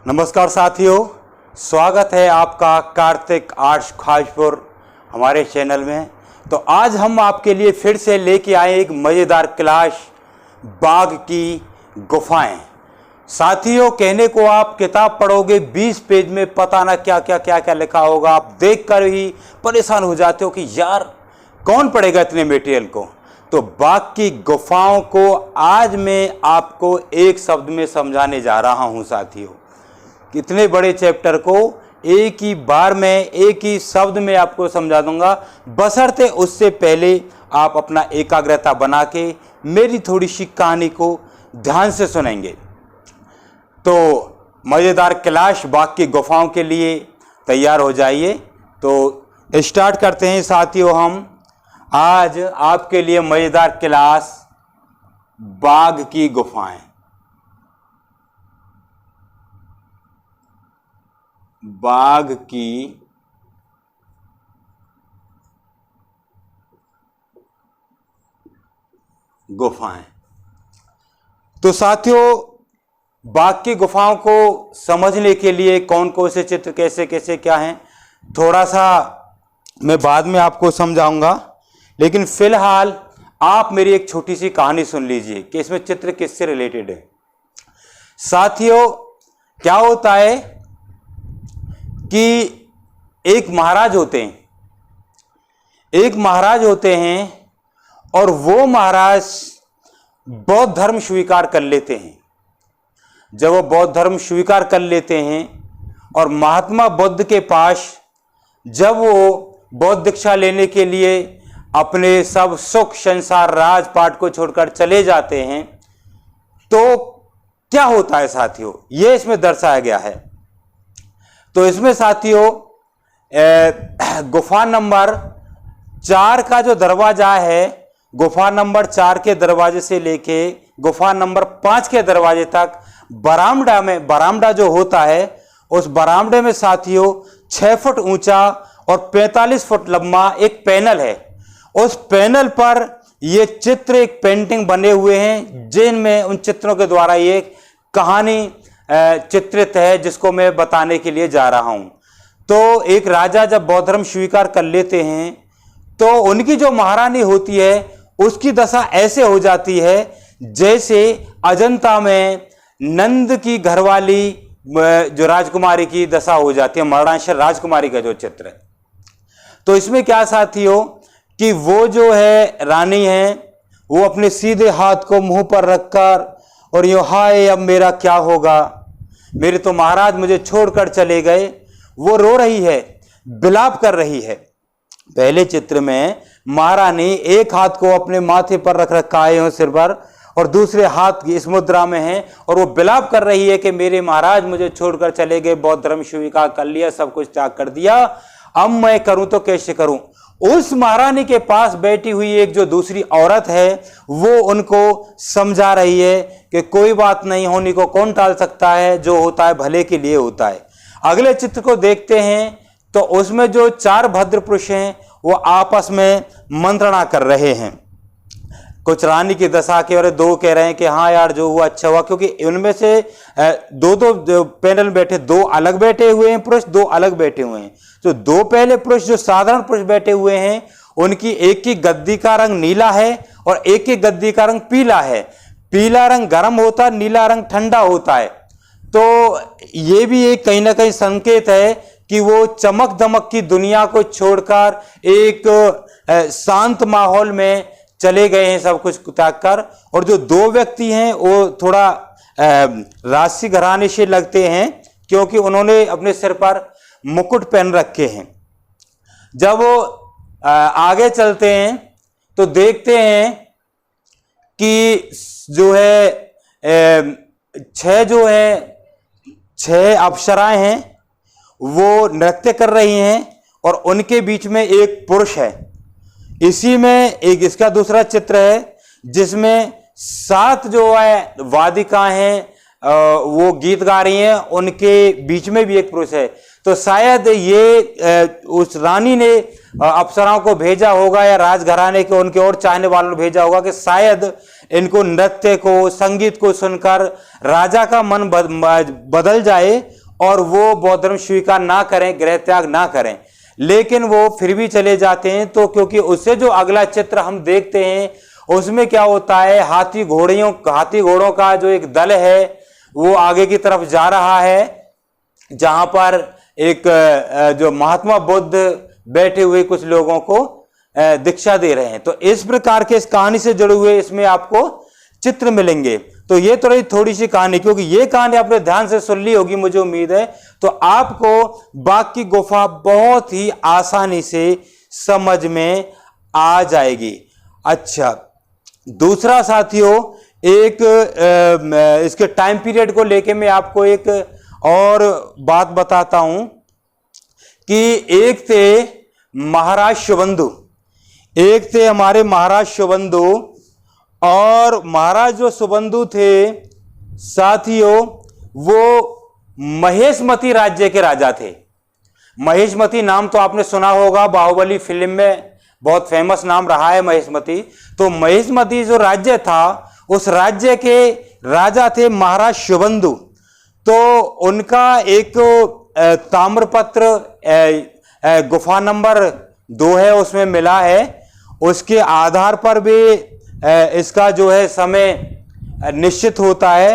नमस्कार साथियों, स्वागत है आपका कार्तिक आर्ट्स खाजपुर हमारे चैनल में। तो आज हम आपके लिए फिर से लेके आए एक मज़ेदार क्लास, बाघ की गुफाएं। साथियों, कहने को आप किताब पढ़ोगे 20 पेज में पता ना क्या क्या लिखा होगा, आप देखकर ही परेशान हो जाते हो कि यार कौन पढ़ेगा इतने मटेरियल को। तो बाघ की गुफाओं को आज मैं आपको एक शब्द में समझाने जा रहा हूं साथियों। कितने बड़े चैप्टर को एक ही बार में एक ही शब्द में आपको समझा दूंगा, बशर्ते उससे पहले आप अपना एकाग्रता बना के मेरी थोड़ी सी कहानी को ध्यान से सुनेंगे। तो मज़ेदार क्लास बाघ की गुफाओं के लिए तैयार हो जाइए। तो स्टार्ट करते हैं साथियों। हम आज आपके लिए मज़ेदार क्लास बाघ की गुफाएं। बाघ की गुफाएं। तो साथियों, बाघ की गुफाओं को समझने के लिए कौन कौन से चित्र कैसे कैसे क्या हैं, थोड़ा सा मैं बाद में आपको समझाऊंगा, लेकिन फिलहाल आप मेरी एक छोटी सी कहानी सुन लीजिए कि इसमें चित्र किससे रिलेटेड है। साथियों, क्या होता है कि एक महाराज होते हैं और वो महाराज बौद्ध धर्म स्वीकार कर लेते हैं। जब वो बौद्ध धर्म स्वीकार कर लेते हैं और महात्मा बुद्ध के पास जब वो बौद्ध दीक्षा लेने के लिए अपने सब सुख संसार राजपाट को छोड़कर चले जाते हैं, तो क्या होता है साथियों, ये इसमें दर्शाया गया है। तो इसमें साथियों गुफा नंबर 4 का जो दरवाजा है, गुफा नंबर 4 के दरवाजे से लेके गुफा नंबर 5 के दरवाजे तक बरामदा जो होता है, उस बरामदे में साथियों 6 फुट ऊंचा और 45 फुट लंबा एक पैनल है। उस पैनल पर ये चित्र, एक पेंटिंग बने हुए हैं, जिनमें उन चित्रों के द्वारा ये कहानी चित्रित है, जिसको मैं बताने के लिए जा रहा हूं। तो एक राजा जब बौद्ध धर्म स्वीकार कर लेते हैं तो उनकी जो महारानी होती है उसकी दशा ऐसे हो जाती है जैसे अजंता में नंद की घरवाली जो राजकुमारी की दशा हो जाती है, मरणांशर राजकुमारी का जो चित्र है। तो इसमें क्या साथियों कि वो जो है रानी है, वो अपने सीधे हाथ को मुंह पर रखकर और यो हाय अब मेरा क्या होगा, मेरे तो महाराज मुझे छोड़कर चले गए, वो रो रही है, विलाप कर रही है। पहले चित्र में महारानी एक हाथ को अपने माथे पर रख रखा है सिर पर, और दूसरे हाथ की इस मुद्रा में है, और वो विलाप कर रही है कि मेरे महाराज मुझे छोड़कर चले गए, बौद्ध धर्म स्वीकार कर लिया, सब कुछ त्याग कर दिया, अब मैं करूं तो कैसे करूं। उस महारानी के पास बैठी हुई एक जो दूसरी औरत है, वो उनको समझा रही है कि कोई बात नहीं, होने को कौन टाल सकता है, जो होता है भले के लिए होता है। अगले चित्र को देखते हैं तो उसमें जो 4 भद्र पुरुष हैं वो आपस में मंत्रणा कर रहे हैं। कुछ रानी की दशा के, और 2 कह रहे हैं कि हाँ यार जो हुआ अच्छा हुआ, क्योंकि उनमें से 2 पैनल बैठे, 2 अलग बैठे हुए हैं पुरुष, 2 अलग बैठे हुए हैं। तो 2 पहले पुरुष जो साधारण पुरुष बैठे हुए हैं, उनकी एक की गद्दी का रंग नीला है और एक की गद्दी का रंग पीला है। पीला रंग गर्म होता है, नीला रंग ठंडा होता है। तो ये भी एक कहीं ना कहीं संकेत है कि वो चमक दमक की दुनिया को छोड़कर एक शांत माहौल में चले गए हैं, सब कुछ त्याग कर। और जो 2 व्यक्ति हैं वो थोड़ा राजसी घराने से लगते हैं, क्योंकि उन्होंने अपने सिर पर मुकुट पहन रखे हैं। जब वो आगे चलते हैं तो देखते हैं कि जो है 6 अप्सराएं हैं, वो नृत्य कर रही हैं, और उनके बीच में एक पुरुष है। इसी में एक इसका दूसरा चित्र है जिसमें 7 जो है वादिका हैं, वो गीत गा रही हैं, उनके बीच में भी एक पुरुष है। तो शायद ये उस रानी ने अप्सराओं को भेजा होगा या राजघराने के उनके और चाहने वालों ने भेजा होगा कि शायद इनको नृत्य को, संगीत को सुनकर राजा का मन बदल जाए और वो बौद्ध धर्म स्वीकार ना करें, गृह त्याग ना करें। लेकिन वो फिर भी चले जाते हैं। तो क्योंकि उससे जो अगला चित्र हम देखते हैं उसमें क्या होता है, हाथी घोड़ों का जो एक दल है वो आगे की तरफ जा रहा है, जहां पर एक जो महात्मा बुद्ध बैठे हुए कुछ लोगों को दीक्षा दे रहे हैं। तो इस प्रकार के इस कहानी से जुड़े हुए इसमें आपको चित्र मिलेंगे। तो ये तो रही थोड़ी सी कहानी, क्योंकि ये कहानी आपने ध्यान से सुन ली होगी मुझे उम्मीद है, तो आपको बाघ की गुफा बहुत ही आसानी से समझ में आ जाएगी। अच्छा, दूसरा साथियों, एक इसके टाइम पीरियड को लेके मैं आपको एक और बात बताता हूं कि एक थे महाराज शुभंदु, एक थे हमारे महाराज शुभंदु, और महाराज जो शुभंदु थे साथियों वो महेशमती राज्य के राजा थे। महेशमती नाम तो आपने सुना होगा, बाहुबली फिल्म में बहुत फेमस नाम रहा है महेशमती। तो महेशमती जो राज्य था उस राज्य के राजा थे महाराज शुभंदु। तो उनका एक ताम्रपत्र गुफा नंबर 2 है उसमें मिला है, उसके आधार पर भी इसका जो है समय निश्चित होता है।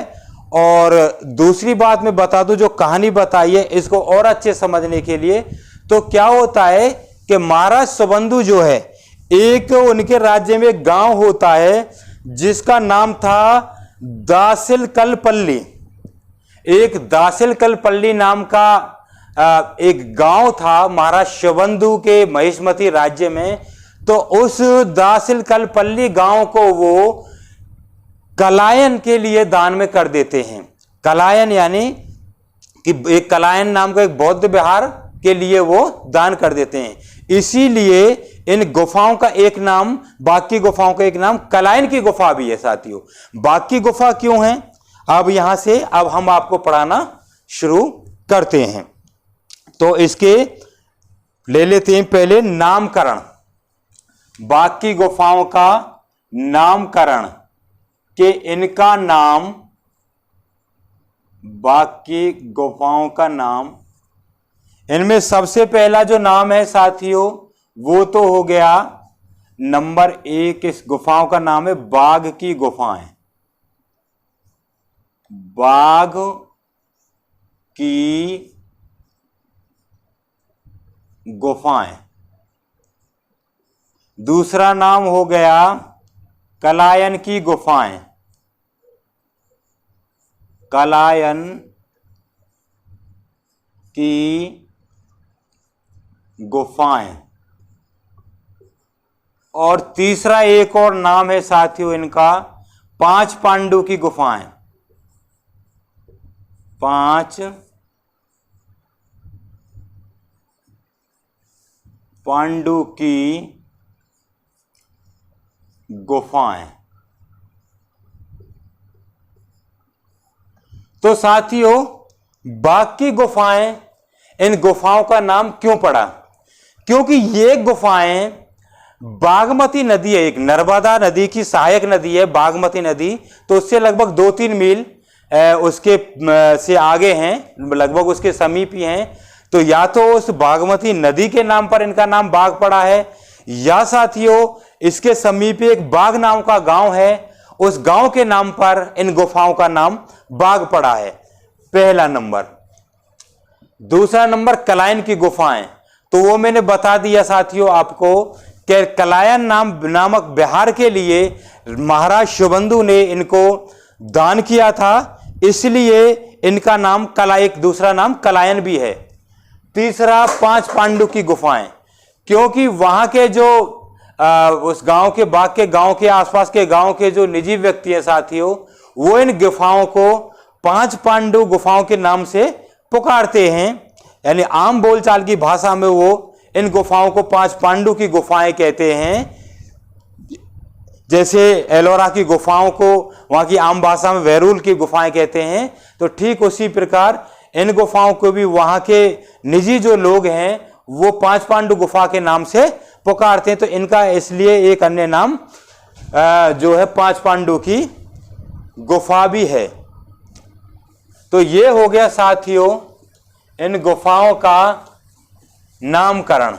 और दूसरी बात मैं बता दूं, जो कहानी बताई है इसको और अच्छे समझने के लिए, तो क्या होता है कि महाराज शुभंदु जो है, एक उनके राज्य में गांव होता है जिसका नाम था दासिलकलपल्ली। एक दासिलकलपल्ली नाम का एक गांव था महाराज शुभंदु के महेशमती राज्य में। तो उस दासिलकलपल्ली गांव को वो कलायन के लिए दान में कर देते हैं। कलायन यानी कि एक कलायन नाम का एक बौद्ध विहार के लिए वो दान कर देते हैं। इसीलिए इन गुफाओं का एक नाम, बाघ की गुफाओं का एक नाम कलायन की गुफा भी है साथियों। बाघ की गुफा क्यों है, अब यहां से अब हम आपको पढ़ाना शुरू करते हैं। तो इसके ले लेते हैं पहले नामकरण, बाघ की गुफाओं का नामकरण, कि इनका नाम, बाघ की गुफाओं का नाम, इनमें सबसे पहला जो नाम है साथियों वो तो हो गया नंबर 1। इस गुफाओं का नाम है बाघ की गुफाएं। बाघ की गुफाएं। दूसरा नाम हो गया कलायन की गुफाएं। कलायन की गुफाएं। और तीसरा एक और नाम है साथियों इनका, 5 पांडु की गुफाएं। 5 पांडु की गुफाएं। तो साथियों बाघ की गुफाएं, इन गुफाओं का नाम क्यों पड़ा, क्योंकि ये गुफाएं बागमती नदी है, एक नर्मदा नदी की सहायक नदी है बागमती नदी। तो उससे लगभग 2-3 मील उसके से आगे हैं, लगभग उसके समीप ही हैं। तो या तो उस बागमती नदी के नाम पर इनका नाम बाघ पड़ा है, या साथियों इसके समीप एक बाघ नाम का गांव है, उस गांव के नाम पर इन गुफाओं का नाम बाघ पड़ा है, पहला नंबर। दूसरा नंबर कलायन की गुफाएं। तो वो मैंने बता दिया साथियों आपको कि कलायन नामक बिहार के लिए महाराज शुभंदु ने इनको दान किया था, इसलिए इनका नाम एक दूसरा नाम कलायन भी है। तीसरा 5 पांडु की गुफाएं, क्योंकि वहां के जो उस गांव के बाघ के गांव के आसपास के गांव के जो निजी व्यक्ति हैं साथियों, वो इन गुफाओं को 5 पांडु गुफाओं के नाम से पुकारते हैं। यानी आम बोलचाल की भाषा में वो इन गुफाओं को 5 पांडु की गुफाएं कहते हैं। जैसे एलोरा की गुफाओं को वहां की आम भाषा में वैरूल की गुफाएं कहते हैं, तो ठीक उसी प्रकार इन गुफाओं को भी वहां के निजी जो लोग हैं वो पांच पांडु गुफा के नाम से पुकारते हैं, तो इनका इसलिए एक अन्य नाम जो है पांच पांडु की गुफा भी है। तो ये हो गया साथियों इन गुफाओं का नामकरण।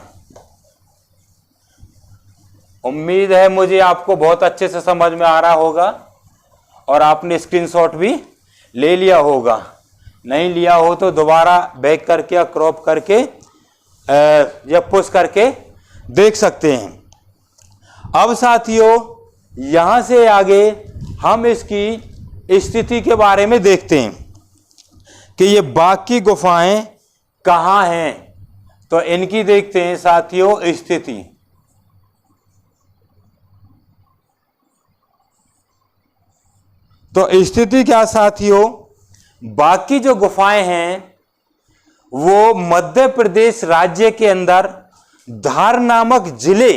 उम्मीद है मुझे आपको बहुत अच्छे से समझ में आ रहा होगा और आपने स्क्रीनशॉट भी ले लिया होगा। नहीं लिया हो तो दोबारा बैक करके या क्रॉप करके या पुश करके देख सकते हैं। अब साथियों यहां से आगे हम इसकी स्थिति के बारे में देखते हैं कि ये बाकी गुफाएं कहां हैं। तो इनकी देखते हैं साथियों स्थिति। तो स्थिति क्या साथियों, बाकी जो गुफाएं हैं वो मध्य प्रदेश राज्य के अंदर धार नामक जिले,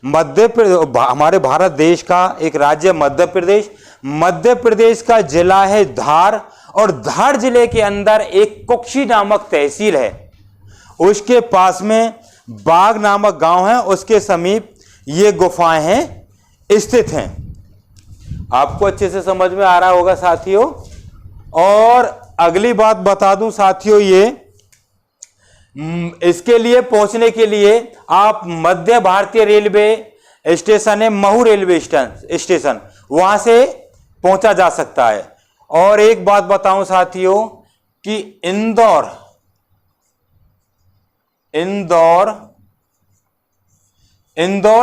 हमारे भारत देश का एक राज्य मध्य प्रदेश का जिला है धार, और धार जिले के अंदर एक कुक्षी नामक तहसील है, उसके पास में बाग नामक गांव है, उसके समीप ये गुफाएं हैं स्थित हैं। आपको अच्छे से समझ में आ रहा होगा साथियों। और अगली बात बता दूं साथियों, ये इसके लिए पहुंचने के लिए आप मध्य भारतीय रेलवे स्टेशन है महू रेलवे स्टेशन, वहां से पहुंचा जा सकता है। और एक बात बताऊं साथियों कि इंदौर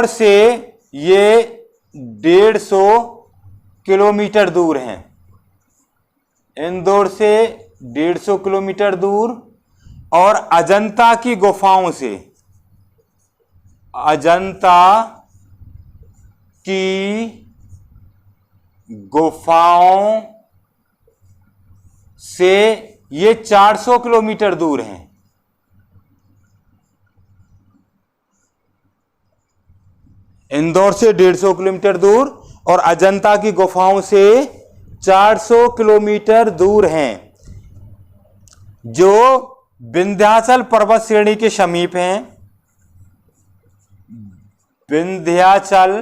से ये 150 किलोमीटर दूर हैं। इंदौर से 150 किलोमीटर दूर। और अजंता की गुफाओं से, अजंता की गुफाओं से ये 400 किलोमीटर दूर हैं। इंदौर से 150 किलोमीटर दूर और अजंता की गुफाओं से 400 किलोमीटर दूर हैं, जो विंध्याचल पर्वत श्रेणी के समीप हैं। विंध्याचल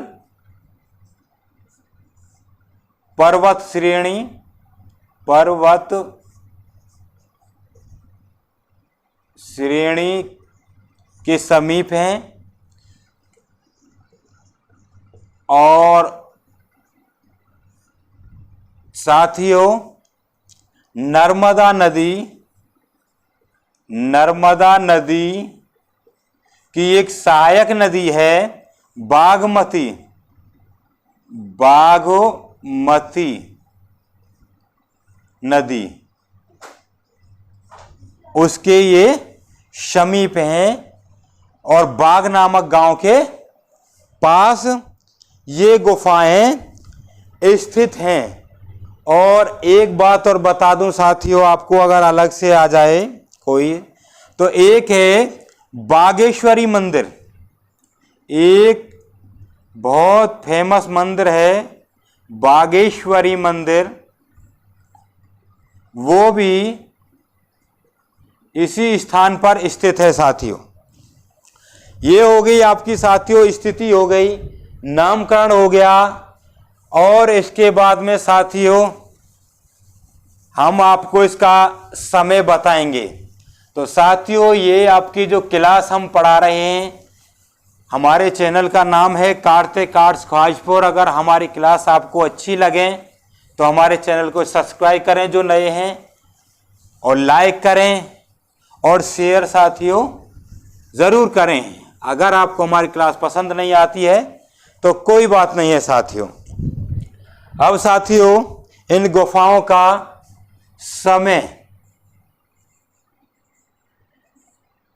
पर्वत श्रेणी के समीप हैं। और साथियों नर्मदा नदी की एक सहायक नदी है बागमती नदी, उसके ये समीप हैं। और बाग नामक गांव के पास ये गुफाएं स्थित हैं। और एक बात और बता दूं साथियों आपको, अगर अलग से आ जाए कोई, तो एक है बागेश्वरी मंदिर, एक बहुत फेमस मंदिर है बागेश्वरी मंदिर, वो भी इसी स्थान पर स्थित है साथियों। ये हो गई आपकी साथियों स्थिति हो गई, नामकरण हो गया। और इसके बाद में साथियों हम आपको इसका समय बताएंगे। तो साथियों ये आपकी जो क्लास हम पढ़ा रहे हैं, हमारे चैनल का नाम है कार्तिक आर्ट्स ख्वाहिशपुर। अगर हमारी क्लास आपको अच्छी लगे तो हमारे चैनल को सब्सक्राइब करें जो नए हैं, और लाइक करें और शेयर साथियों ज़रूर करें। अगर आपको हमारी क्लास पसंद नहीं आती है तो कोई बात नहीं है साथियों। अब साथियों इन गुफाओं का समय,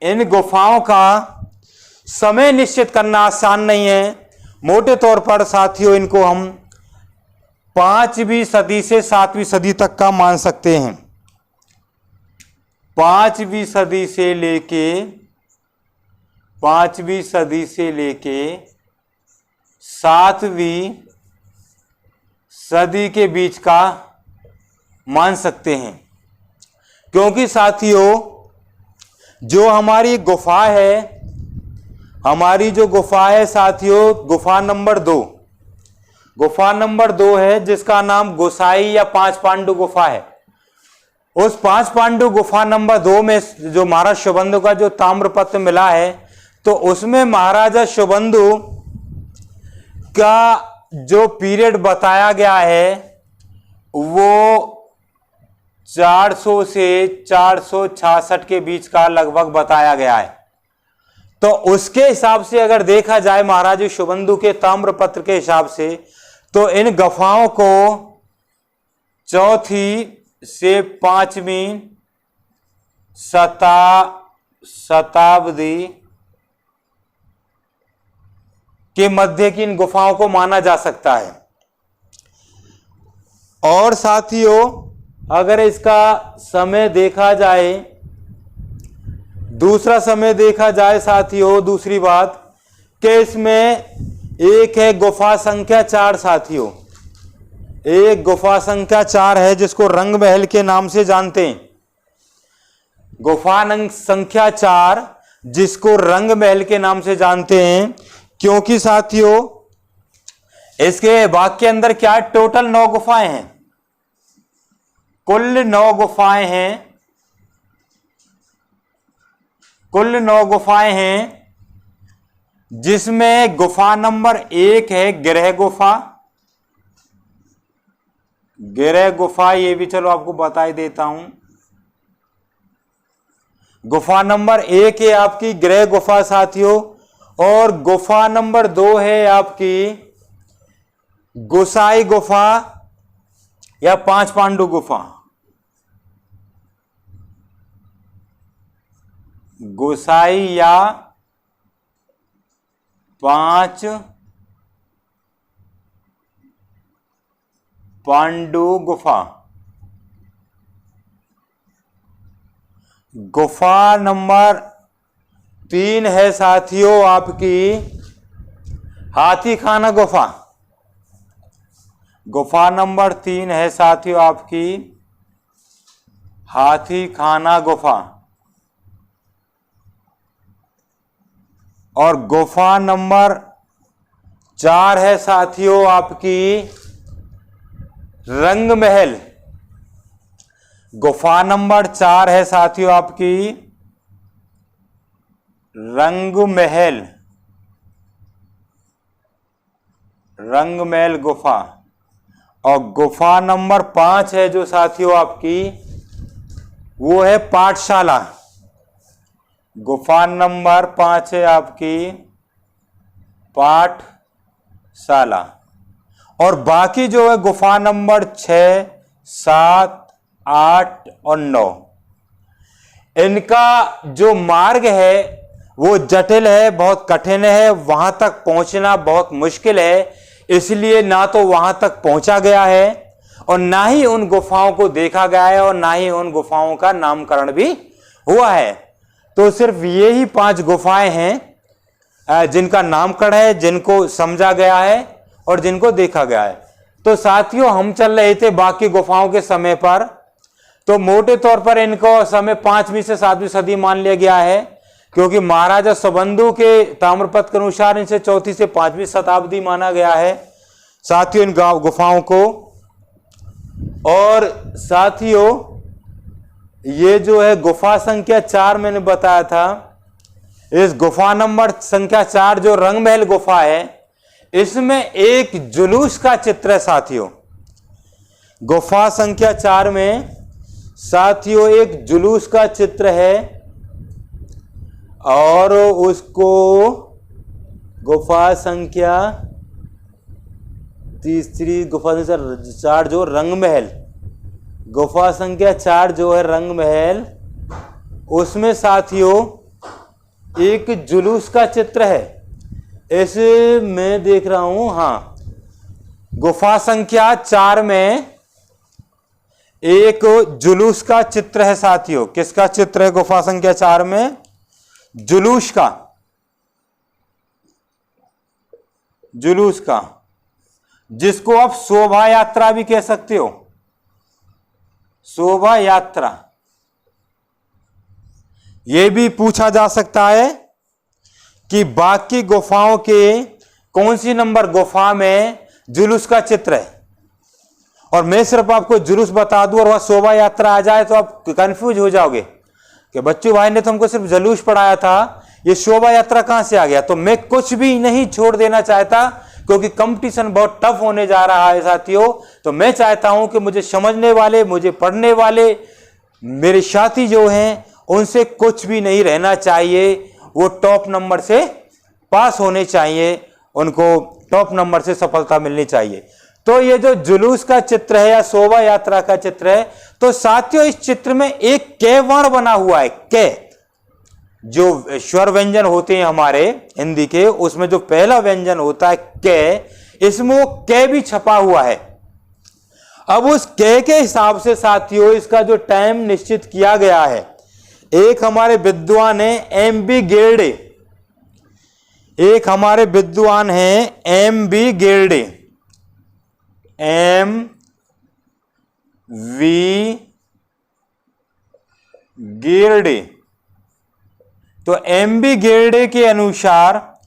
इन गुफाओं का समय निश्चित करना आसान नहीं है। मोटे तौर पर साथियों इनको हम 5वीं सदी से 7वीं सदी तक का मान सकते हैं। 5वीं सदी से लेके 7वीं सदी के बीच का मान सकते हैं। क्योंकि साथियों जो हमारी गुफा है, हमारी जो गुफा है साथियों, गुफा नंबर 2, गुफा नंबर 2 है जिसका नाम गोसाई या पांच पांडु गुफा है। उस पांच पांडु गुफा नंबर 2 में जो महाराज शुभंदु का जो ताम्रपत्र मिला है, तो उसमें महाराजा शुभंदु का जो पीरियड बताया गया है वो 400 से 466 के बीच का लगभग बताया गया है। तो उसके हिसाब से अगर देखा जाए महाराज शुभंदु के ताम्रपत्र के हिसाब से, तो इन गुफाओं को चौथी से 5वीं शताब्दी के मध्य की इन गुफाओं को माना जा सकता है। और साथियों अगर इसका समय देखा जाए, दूसरा समय देखा जाए साथियों, दूसरी बात कि इसमें एक है गुफा संख्या 4 साथियों, एक गुफा संख्या 4 है जिसको रंग महल के नाम से जानते हैं। गुफा संख्या 4 जिसको रंग महल के नाम से जानते हैं, क्योंकि साथियों इसके बाग के अंदर क्या है, टोटल 9 गुफाएं हैं, कुल 9 गुफाएं हैं, कुल 9 गुफाएं हैं, जिसमें गुफा नंबर 1 है गिरह गुफा। गिरह गुफा ये भी चलो आपको बता ही देता हूं। गुफा नंबर 1 है आपकी गिरह गुफा साथियों, और गुफा नंबर 2 है आपकी गोसाई गुफा या पांच पांडु गुफा। गोसाई या पांच पांडु गुफा। गुफा नंबर 3 है साथियों आपकी हाथी खाना गुफा। गुफा नंबर 3 है साथियों आपकी हाथी खाना गुफा। और गुफा नंबर 4 है साथियों आपकी रंग महल। गुफा नंबर 4 है साथियों आपकी रंग महल, रंग महल गुफा। और गुफा नंबर 5 है जो साथियों आपकी वो है पाठशाला। गुफा नंबर 5 है आपकी पाठशाला। और बाकी जो है गुफा नंबर 6, 7, 8 और 9, इनका जो मार्ग है वो जटिल है, बहुत कठिन है, वहां तक पहुंचना बहुत मुश्किल है। इसलिए ना तो वहां तक पहुंचा गया है और ना ही उन गुफाओं को देखा गया है और ना ही उन गुफाओं का नामकरण भी हुआ है। तो सिर्फ ये ही 5 गुफाएं हैं जिनका नामकरण है, जिनको समझा गया है और जिनको देखा गया है। तो साथियों हम चल रहे थे बाकी गुफाओं के समय पर, तो मोटे तौर पर इनको समय 5वीं से 7वीं सदी मान लिया गया है, क्योंकि महाराजा शुभंदु के ताम्रपत्र के अनुसार इनसे 4वीं से 5वीं शताब्दी माना गया है साथियों इन गुफाओं को। और साथियों ये जो है गुफा संख्या 4 मैंने बताया था, इस गुफा नंबर संख्या 4 जो रंग महल गुफा है, इसमें एक जुलूस का चित्र है साथियों। गुफा संख्या 4 में साथियों एक जुलूस का चित्र है और उसको गुफा संख्या तीसरी गुफा संख्या 4 जो रंग महल, गुफा संख्या 4 जो है रंग महल, उसमें साथियों एक जुलूस का चित्र है। ऐसे मैं देख रहा हूं, हाँ गुफा संख्या 4 में एक जुलूस का चित्र है साथियों। किसका चित्र है गुफा संख्या 4 में? जुलूस का, जुलूस का, जिसको आप शोभा यात्रा भी कह सकते हो। शोभा यात्रा, यह भी पूछा जा सकता है कि बाघ की गुफाओं के कौन सी नंबर गुफा में जुलूस का चित्र है। और मैं सिर्फ आपको जुलूस बता दूं और वह शोभा यात्रा आ जाए तो आप कंफ्यूज हो जाओगे कि बच्चों भाई ने तो हमको सिर्फ जुलूस पढ़ाया था, ये शोभा यात्रा कहां से आ गया। तो मैं कुछ भी नहीं छोड़ देना चाहता क्योंकि कंपटीशन बहुत टफ होने जा रहा है साथियों। तो मैं चाहता हूं कि मुझे समझने वाले, मुझे पढ़ने वाले मेरे साथी जो हैं उनसे कुछ भी नहीं रहना चाहिए, वो टॉप नंबर से पास होने चाहिए, उनको टॉप नंबर से सफलता मिलनी चाहिए। तो ये जो जुलूस का चित्र है या शोभा यात्रा का चित्र है, तो साथियों इस चित्र में एक कै वर्ण बना हुआ है। कै जो स्वर व्यंजन होते हैं हमारे हिंदी के, उसमें जो पहला व्यंजन होता है कै, इसमें वो कै भी छपा हुआ है। अब उस कै के हिसाब से साथियों इसका जो टाइम निश्चित किया गया है, एक हमारे विद्वान है एम.बी. गेर्डे, एक हमारे विद्वान हैं एम.बी. गेर्डे, एम.वी. गेर्डे। तो एम.बी. गेर्डे के अनुसार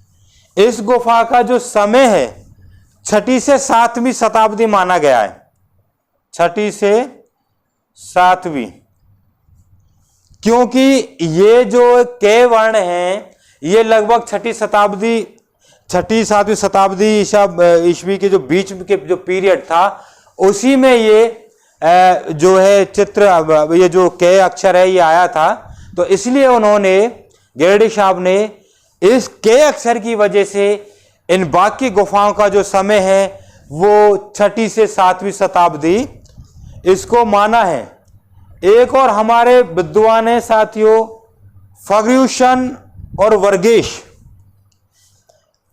इस गुफा का जो समय है 6ठी से 7वीं शताब्दी माना गया है। 6ठी से 7वीं, क्योंकि ये जो कै वर्ण हैं ये लगभग 6ठी 7वीं शताब्दी ईस्वी के जो बीच के जो पीरियड था उसी में ये जो है चित्र, ये जो कै अक्षर है ये आया था। तो इसलिए उन्होंने गेर्डे साहब ने इस कै अक्षर की वजह से इन बाघ की गुफाओं का जो समय है वो 6ठी से 7वीं शताब्दी इसको माना है। एक और हमारे विद्वान है साथियों फर्ग्यूसन और वर्गेश,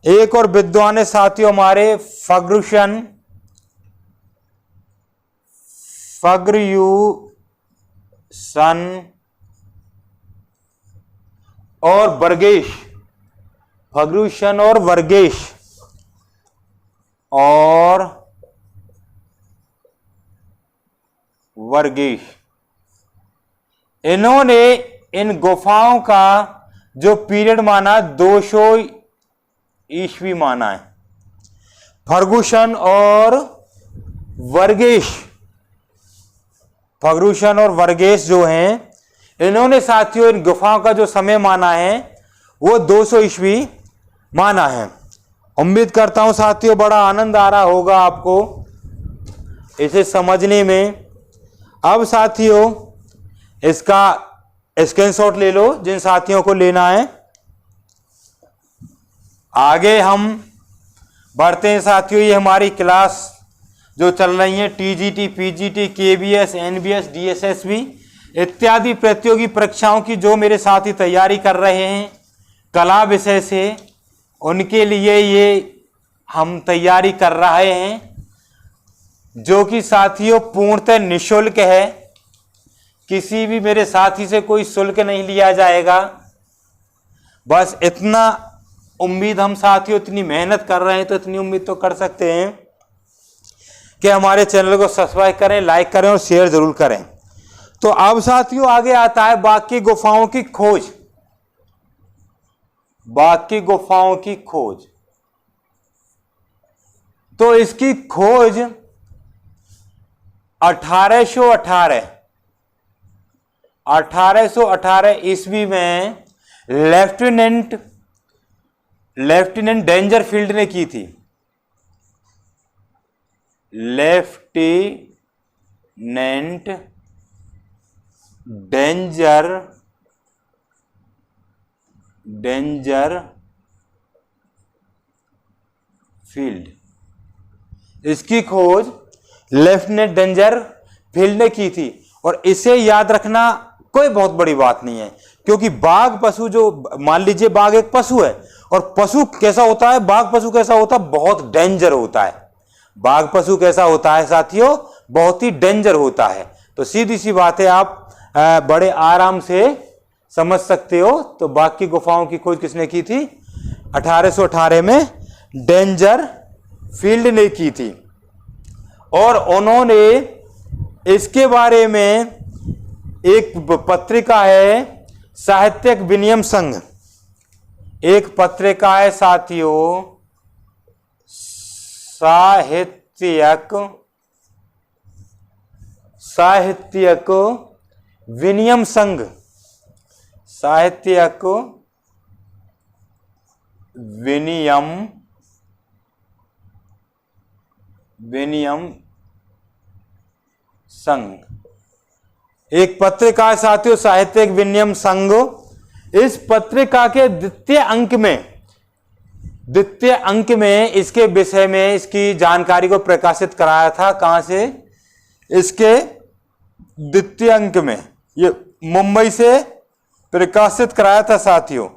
एक और विद्वान है साथियों हमारे फर्ग्यूसन और वर्गेश, फर्ग्यूसन और वर्गेश इन्होंने इन गुफाओं का जो पीरियड माना 200 ईस्वी माना है। फर्ग्यूसन और वर्गेश जो हैं इन्होंने साथियों इन गुफाओं का जो समय माना है वो 200 ईस्वी माना है। उम्मीद करता हूं साथियों बड़ा आनंद आ रहा होगा आपको इसे समझने में। अब साथियों इसका स्क्रीनशॉट ले लो जिन साथियों को लेना है। आगे हम बढ़ते हैं साथियों, ये हमारी क्लास जो चल रही है TGT, PGT, KBS, NBS, DSSB इत्यादि प्रतियोगी परीक्षाओं की जो मेरे साथी तैयारी कर रहे हैं कला विषय से, उनके लिए ये हम तैयारी कर रहे हैं जो कि साथियों पूर्णतः निःशुल्क है। किसी भी मेरे साथी से कोई शुल्क नहीं लिया जाएगा। बस इतना उम्मीद हम साथियों इतनी मेहनत कर रहे हैं तो इतनी उम्मीद तो कर सकते हैं कि हमारे चैनल को सब्सक्राइब करें, लाइक करें और शेयर जरूर करें। तो अब साथियों आगे आता है बाघ की गुफाओं की खोज। बाघ की गुफाओं की खोज, तो इसकी खोज 1818 ईस्वी में लेफ्टिनेंट डेंजरफील्ड ने की थी। लेफ्टिनेंट डेंजरफील्ड, इसकी खोज लेफ्टिनेंट डेंजरफील्ड ने की थी। और इसे याद रखना कोई बहुत बड़ी बात नहीं है क्योंकि बाघ पशु जो, मान लीजिए बाघ एक पशु है और पशु कैसा होता है, बाघ पशु कैसा होता है, बहुत डेंजर होता है। बाघ पशु कैसा होता है साथियों, बहुत ही डेंजर होता है। तो सीधी सी बात है, आप बड़े आराम से समझ सकते हो। तो बाघ की गुफाओं की खोज किसने की थी? 1818 में डेंजरफील्ड ने की थी। और उन्होंने इसके बारे में एक पत्रिका है साहित्यिक विनिमय संघ एक पत्रिका है साथियों, साहित्यिक विनिमय संघ, साहित्यिक विनिमय संघ एक पत्रिका है साथियों, साहित्यिक विनिमय संघ। इस पत्रिका के द्वितीय अंक में इसके विषय में इसकी जानकारी को प्रकाशित कराया था। कहां से? इसके द्वितीय अंक में ये मुंबई से प्रकाशित कराया था साथियों,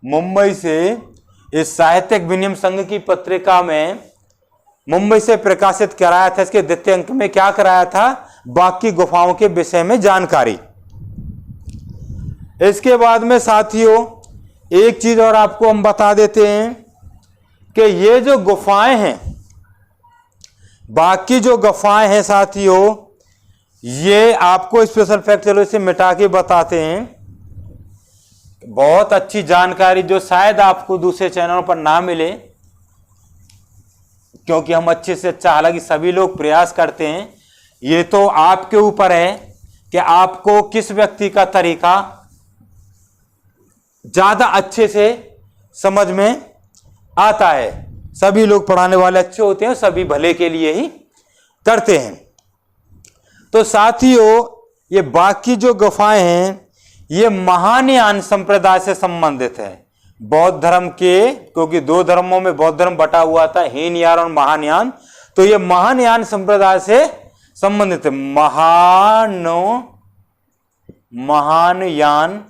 मुंबई से इस साहित्यिक विनिमय संघ की पत्रिका में मुंबई से प्रकाशित कराया था। इसके द्वितीय अंक में क्या कराया था? बाघ की गुफाओं के विषय में जानकारी। इसके बाद में साथियों एक चीज और आपको हम बता देते हैं कि ये जो गुफाएं हैं, बाघ की जो गुफाएं हैं साथियों, ये आपको स्पेशल फैक्ट चलो इसे मिटा के बताते हैं। बहुत अच्छी जानकारी जो शायद आपको दूसरे चैनलों पर ना मिले, क्योंकि हम अच्छे से अच्छा, हालांकि सभी लोग प्रयास करते हैं। ये तो आपके ऊपर है कि आपको किस व्यक्ति का तरीका ज्यादा अच्छे से समझ में आता है। सभी लोग पढ़ाने वाले अच्छे होते हैं, सभी भले के लिए ही करते हैं। तो साथियों ये बाघ की जो गुफाएं हैं ये महानयान संप्रदाय से संबंधित है, बौद्ध धर्म के, क्योंकि दो धर्मों में बौद्ध धर्म बटा हुआ था, हीनयान और महानयान। तो ये महानयान संप्रदाय से संबंधित है। महानयान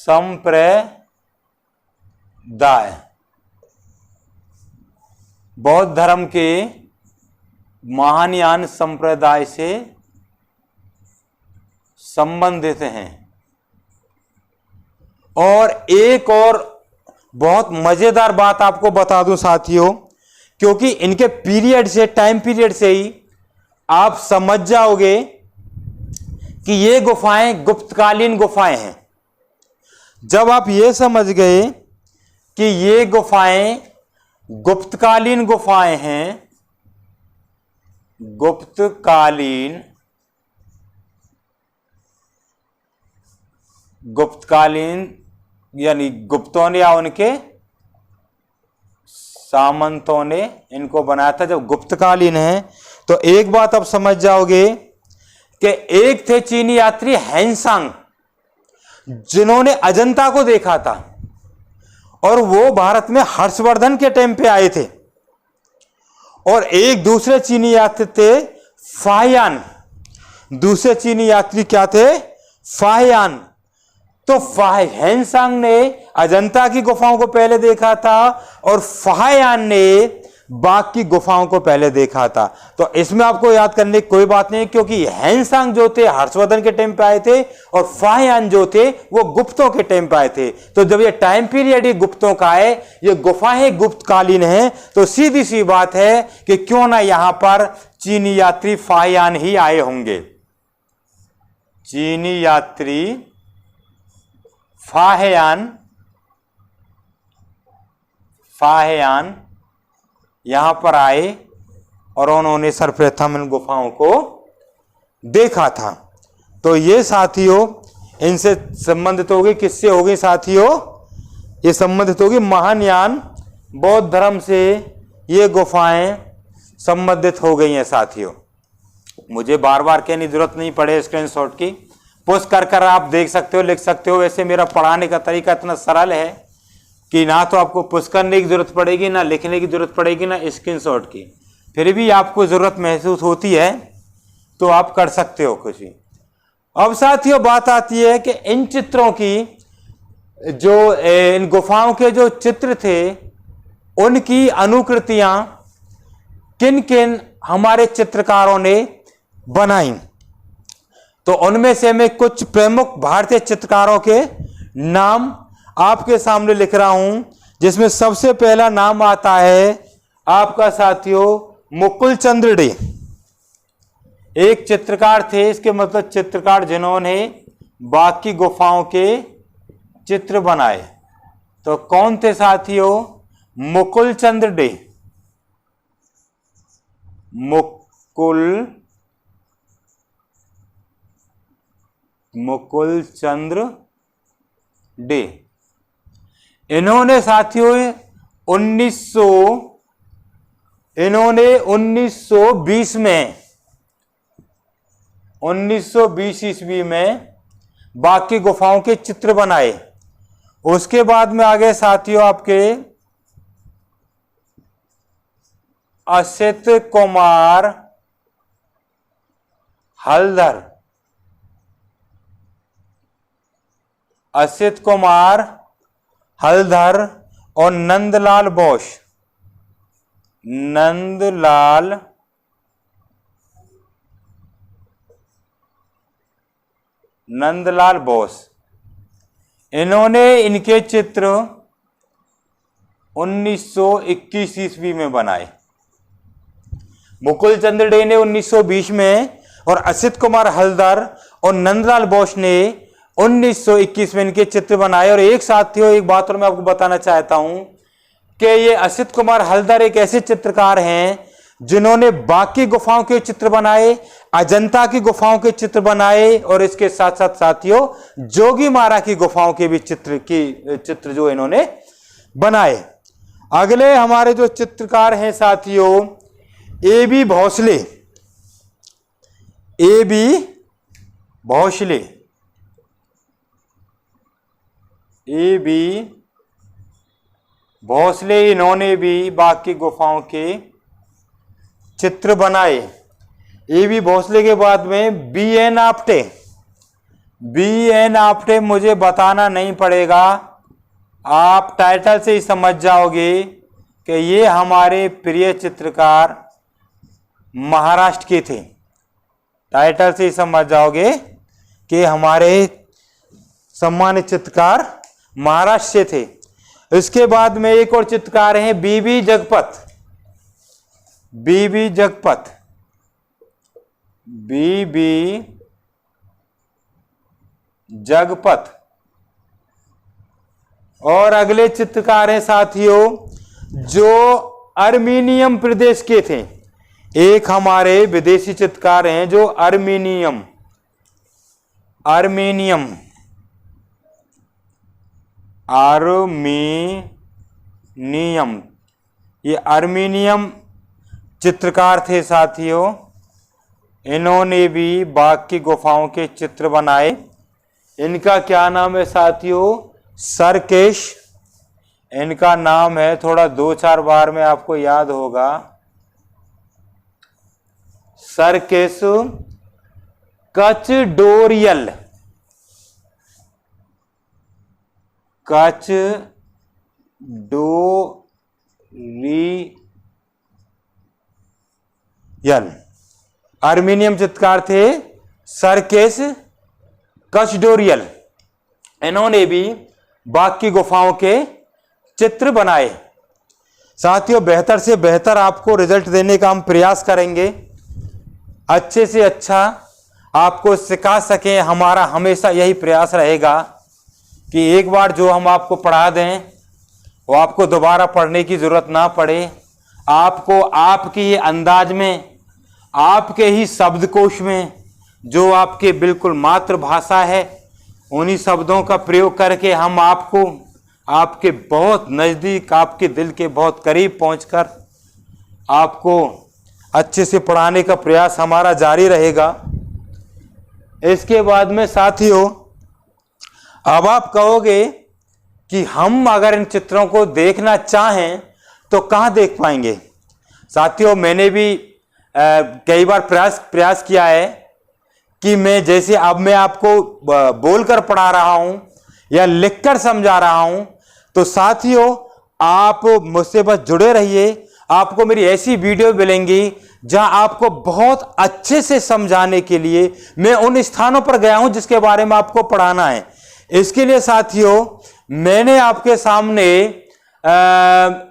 संप्रदाय बौद्ध धर्म के महानयान संप्रदाय से संबंधित हैं। और एक और बहुत मजेदार बात आपको बता दूं साथियों, क्योंकि इनके पीरियड से, टाइम पीरियड से ही आप समझ जाओगे कि ये गुफाएं गुप्तकालीन गुफाएं हैं। जब आप ये समझ गए कि ये गुफाएं गुप्तकालीन गुफाएं हैं, गुप्तकालीन यानी गुप्तों ने या उनके सामंतों ने इनको बनाया था, जब गुप्तकालीन है तो एक बात आप समझ जाओगे कि एक थे चीनी यात्री हेनसांग, जिन्होंने अजंता को देखा था, और वो भारत में हर्षवर्धन के टाइम पे आए थे। और एक दूसरे चीनी यात्री थे फाहियान, दूसरे चीनी यात्री क्या थे? फाहियान। तो हेनसांग ने अजंता की गुफाओं को पहले देखा था और फाहियान ने बाघ की गुफाओं को पहले देखा था। तो इसमें आपको याद करने की कोई बात नहीं, क्योंकि हेनसांग जो थे हर्षवर्धन के टाइम पे आए थे और फाहियान जो थे वो गुप्तों के टाइम पे आए थे। तो जब ये टाइम पीरियड गुप्तों का है, ये गुफाएं गुप्तकालीन हैं, तो सीधी सी बात है कि क्यों ना यहां पर चीनी यात्री फाहियान ही आए होंगे। चीनी यात्री फाहियान यहां पर आए और उन्होंने सर्वप्रथम इन गुफाओं को देखा था। तो ये साथियों इनसे संबंधित होगी, किससे होगी साथियों? ये संबंधित होगी महानयान बौद्ध धर्म से, ये गुफाएं संबंधित हो गई हैं साथियों। मुझे बार बार कहने की जरूरत नहीं पड़े, स्क्रीनशॉट की पोस्ट कर आप देख सकते हो, लिख सकते हो। वैसे मेरा पढ़ाने का तरीका इतना सरल है कि ना तो आपको पुश करने की जरूरत पड़ेगी, ना लिखने की जरूरत पड़ेगी, ना स्क्रीनशॉट की। फिर भी आपको जरूरत महसूस होती है तो आप कर सकते हो कुछ भी। अब साथियों बात आती है कि इन चित्रों की, जो इन गुफाओं के जो चित्र थे, उनकी अनुकृतियां किन किन हमारे चित्रकारों ने बनाई। तो उनमें से मैं कुछ प्रमुख भारतीय चित्रकारों के नाम आपके सामने लिख रहा हूं, जिसमें सबसे पहला नाम आता है आपका साथियों मुकुल चंद्र डे। एक चित्रकार थे, इसके मतलब चित्रकार जिन्होंने बाकी गुफाओं के चित्र बनाए। तो कौन थे साथियों? मुकुल चंद्र डे। मुकुल चंद्र डे। इन्होंने साथियों 1920 में 1920 ईस्वी में बाकी गुफाओं के चित्र बनाए। उसके बाद में आगे साथियों आपके असित कुमार हलधर, असित कुमार हलधर और नंदलाल बोस, नंदलाल बोस। इन्होंने इनके चित्र 1921 ईस्वी में बनाए। मुकुल चंद्र डे ने 1920 में और असित कुमार हलदर और नंदलाल बोस ने 1921 में इनके चित्र बनाए। और एक साथियों एक बात और मैं आपको बताना चाहता हूं कि ये असित कुमार हलदर एक ऐसे चित्रकार हैं जिन्होंने बाकी गुफाओं के चित्र बनाए, अजंता की गुफाओं के चित्र बनाए और इसके साथ साथ साथियों जोगीमारा की गुफाओं के भी चित्र जो इन्होंने बनाए। अगले हमारे जो चित्रकार हैं साथियों ए बी भोसले। इन्होंने भी बाकी गुफाओं के चित्र बनाए। ए बी भोसले के बाद में बी एन आपटे मुझे बताना नहीं पड़ेगा, आप टाइटल से ही समझ जाओगे कि ये हमारे प्रिय चित्रकार महाराष्ट्र के थे। टाइटल से ही समझ जाओगे कि हमारे सम्मानित चित्रकार महाराष्ट्र से थे। इसके बाद में एक और चित्रकार हैं बीबी जगपत। और अगले चित्रकार हैं साथियों जो अर्मीनियम प्रदेश के थे। एक हमारे विदेशी चित्रकार हैं जो अर्मीनियम ये अर्मीनियम चित्रकार थे साथियों। इन्होंने भी बाकी गुफाओं के चित्र बनाए। इनका क्या नाम है साथियों? सरकेश इनका नाम है, थोड़ा 2-4 बार में आपको याद होगा। सरकेश कचडोरियल। अर्मीनियम चित्रकार थे सरकेश कचडोरियल। इन्होंने भी बाकी गुफाओं के चित्र बनाए। साथियों बेहतर से बेहतर आपको रिजल्ट देने का हम प्रयास करेंगे, अच्छे से अच्छा आपको सिखा सकें। हमारा हमेशा यही प्रयास रहेगा कि एक बार जो हम आपको पढ़ा दें वो आपको दोबारा पढ़ने की जरूरत ना पड़े। आपको आपके ही अंदाज में, आपके ही शब्दकोश में, जो आपके बिल्कुल मातृभाषा है, उन्हीं शब्दों का प्रयोग करके हम आपको आपके बहुत नज़दीक, आपके दिल के बहुत करीब पहुंचकर आपको अच्छे से पढ़ाने का प्रयास हमारा जारी रहेगा। इसके बाद में साथियों अब आप कहोगे कि हम अगर इन चित्रों को देखना चाहें तो कहाँ देख पाएंगे? साथियों मैंने भी कई बार प्रयास किया है कि मैं जैसे अब मैं आपको बोलकर पढ़ा रहा हूं या लिखकर समझा रहा हूं, तो साथियों आप मुझसे बस जुड़े रहिए। आपको मेरी ऐसी वीडियो मिलेंगी जहां आपको बहुत अच्छे से समझाने के लिए मैं उन स्थानों पर गया हूं जिसके बारे में आपको पढ़ाना है। इसके लिए साथियों मैंने आपके सामने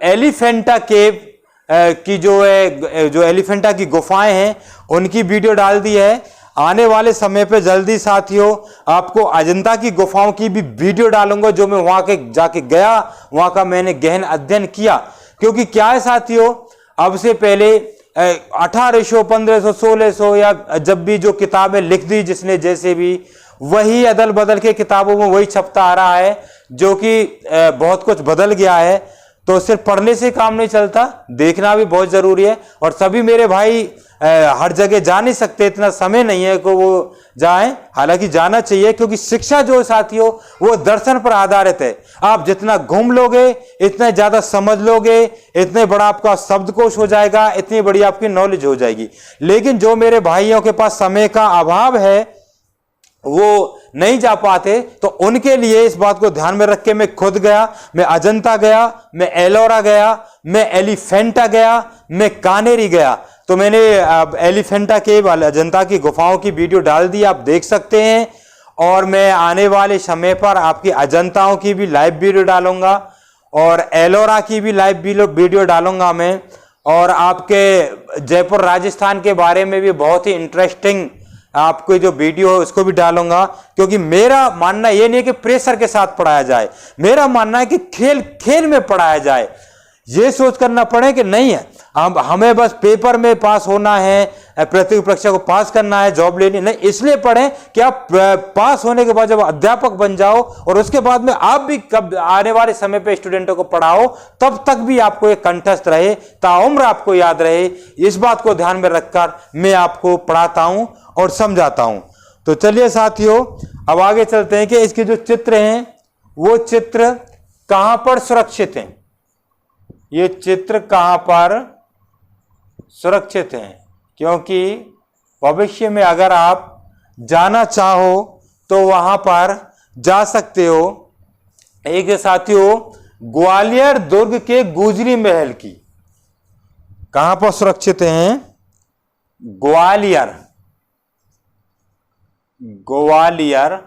एलिफेंटा केव की जो है, जो एलिफेंटा की गुफाएं हैं उनकी वीडियो डाल दी है। आने वाले समय पे जल्दी साथियों आपको अजंता की गुफाओं की भी वीडियो डालूंगा, जो मैं वहां के जाके गया, वहां का मैंने गहन अध्ययन किया। क्योंकि क्या है साथियों, अब से पहले 1800, 1500, 1600 या जब भी जो किताबें लिख दी जिसने, जैसे भी वही अदल बदल के किताबों में वही छपता आ रहा है, जो कि बहुत कुछ बदल गया है। तो सिर्फ पढ़ने से काम नहीं चलता, देखना भी बहुत जरूरी है। और सभी मेरे भाई हर जगह जा नहीं सकते, इतना समय नहीं है कि वो जाएं, हालांकि जाना चाहिए, क्योंकि शिक्षा जो साथियों वो दर्शन पर आधारित है। आप जितना घूम लोगे, इतना ज्यादा समझ लोगे, इतने बड़ा आपका शब्दकोश हो जाएगा, इतनी बड़ी आपकी नॉलेज हो जाएगी। लेकिन जो मेरे भाइयों के पास समय का अभाव है, वो नहीं जा पाते, तो उनके लिए इस बात को ध्यान में रख के मैं खुद गया, मैं अजंता गया, मैं एलोरा गया, मैं एलिफेंटा गया, मैं कानेरी गया। तो मैंने एलिफेंटा के अजंता की गुफाओं की वीडियो डाल दी, आप देख सकते हैं। और मैं आने वाले समय पर आपकी अजंताओं की भी लाइव वीडियो डालूंगा और एलोरा की भी लाइव वीडियो डालूंगा मैं। और आपके जयपुर राजस्थान के बारे में भी बहुत ही इंटरेस्टिंग आपको जो वीडियो है उसको भी डालूंगा। क्योंकि मेरा मानना यह नहीं है कि प्रेशर के साथ पढ़ाया जाए, मेरा मानना है कि खेल खेल में पढ़ाया जाए। ये सोच करना पड़े कि नहीं है हमें बस पेपर में पास होना है, प्रतियोगी परीक्षा को पास करना है, जॉब लेनी नहीं, इसलिए पढ़ें कि आप पास होने के बाद जब अध्यापक बन जाओ और उसके बाद में आप भी कब आने वाले समय पे स्टूडेंटों को पढ़ाओ, तब तक भी आपको एक कंठस्थ रहे, ताउम्र आपको याद रहे। इस बात को ध्यान में रखकर मैं आपको पढ़ाता हूं और समझाता हूं। तो चलिए साथियों अब आगे चलते हैं कि इसके जो चित्र हैं वो चित्र कहां पर सुरक्षित हैं, ये चित्र कहां पर सुरक्षित हैं। क्योंकि भविष्य में अगर आप जाना चाहो तो वहां पर जा सकते हो। एक साथियों ग्वालियर दुर्ग के गुजरी महल की कहां पर सुरक्षित हैं, ग्वालियर, ग्वालियर,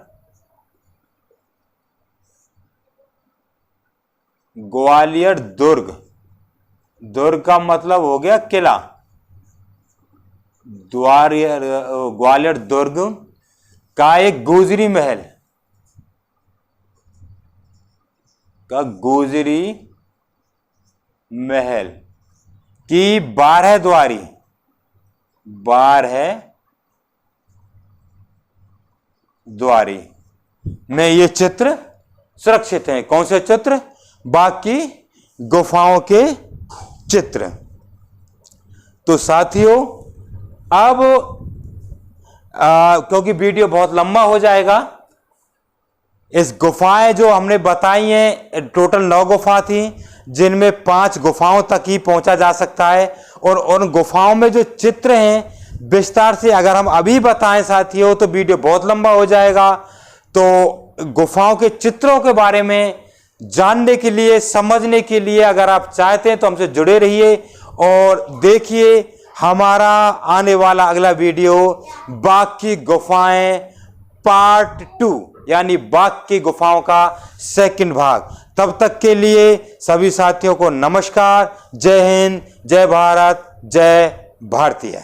ग्वालियर दुर्ग, दुर्ग का मतलब हो गया किला, ग्वालियर दुर्ग का एक गुजरी महल का गुजरी महल की 12 द्वारी, 12 द्वारी में ये चित्र सुरक्षित हैं। कौन से चित्र? बाकी गुफाओं के चित्र। तो साथियों अब क्योंकि वीडियो बहुत लंबा हो जाएगा, इस गुफाएं जो हमने बताई हैं टोटल 9 गुफा थी, जिनमें 5 गुफाओं तक ही पहुंचा जा सकता है। और उन गुफाओं में जो चित्र हैं विस्तार से अगर हम अभी बताएं साथियों तो वीडियो बहुत लंबा हो जाएगा। तो गुफाओं के चित्रों के बारे में जानने के लिए, समझने के लिए अगर आप चाहते हैं तो हमसे जुड़े रहिए और देखिए हमारा आने वाला अगला वीडियो बाघ की गुफाएं पार्ट 2, यानी बाघ की गुफाओं का सेकंड भाग। तब तक के लिए सभी साथियों को नमस्कार, जय हिंद, जय भारत, जय भारतीय।